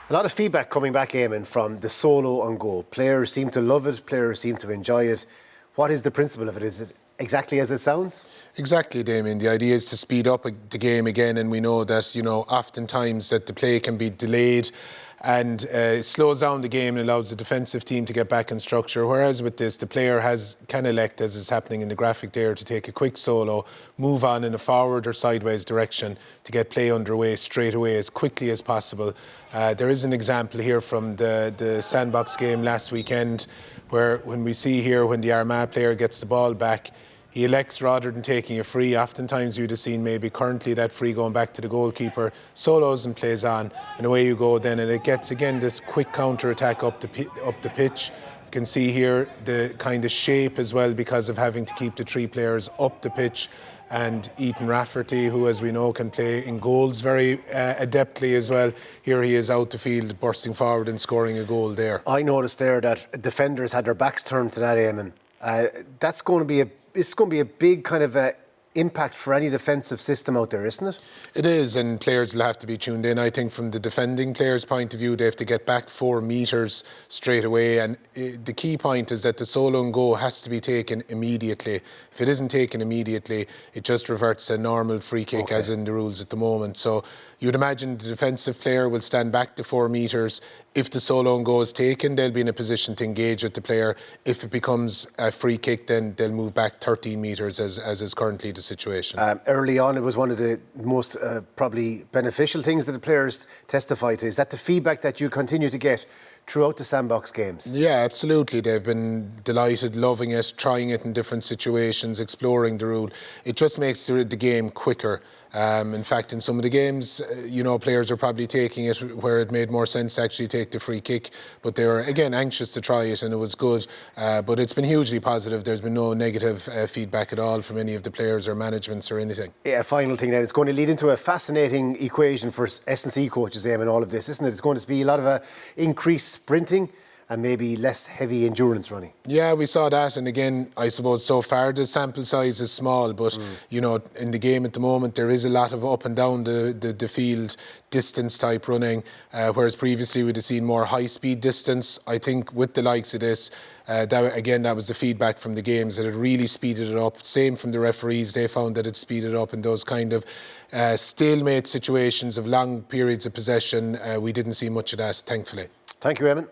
A lot of feedback coming back, Eamonn, from the solo on goal. Players seem to love it, players seem to enjoy it. What is the principle of it? Is it exactly as it sounds? Exactly, Damien. The idea is to speed up the game again, and we know that, oftentimes that the play can be delayed and it slows down the game and allows the defensive team to get back in structure. Whereas with this, the player can elect, as is happening in the graphic there, to take a quick solo, move on in a forward or sideways direction to get play underway straight away as quickly as possible. There is an example here from the Sandbox game last weekend where when the Armagh player gets the ball back, he elects, rather than taking a free, oftentimes you'd have seen maybe currently that free going back to the goalkeeper, solos and plays on, and away you go then, and it gets again this quick counter-attack up the pitch. You can see here the kind of shape as well, because of having to keep the three players up the pitch, and Ethan Rafferty, who as we know can play in goals very adeptly as well. Here he is out the field, bursting forward and scoring a goal there. I noticed there that defenders had their backs turned to that, Eamonn. It's going to be a big kind of impact for any defensive system out there, isn't it? It is, and players will have to be tuned in. I think from the defending players' point of view, they have to get back 4 metres straight away, and the key point is that the solo and go has to be taken immediately. If it isn't taken immediately, it just reverts to a normal free kick, as in the rules at the moment. So you'd imagine the defensive player will stand back to 4 metres. If the solo and go is taken, they'll be in a position to engage with the player. If it becomes a free kick, then they'll move back 13 metres, as is currently the situation. Early on, it was one of the most probably beneficial things that the players testify to. Is that the feedback that you continue to get throughout the Sandbox games? Yeah, absolutely. They've been delighted, loving it, trying it in different situations, exploring the rule. It just makes the game quicker. In fact, in some of the games, players are probably taking it where it made more sense to actually take the free kick, but they were, again, anxious to try it, and it was good. But it's been hugely positive. There's been no negative feedback at all from any of the players or managements or anything. Yeah, final thing then, it's going to lead into a fascinating equation for S&C coaches, in all of this, isn't it? It's going to be a lot of increased sprinting and maybe less heavy endurance running. Yeah, we saw that, and again, I suppose so far the sample size is small, but in the game at the moment there is a lot of up and down the field distance type running, whereas previously we'd have seen more high speed distance. I think with the likes of this, that was the feedback from the games, that it really speeded it up. Same from the referees, they found that it speeded up in those kind of stalemate situations of long periods of possession. We didn't see much of that, thankfully. Thank you, Eamonn.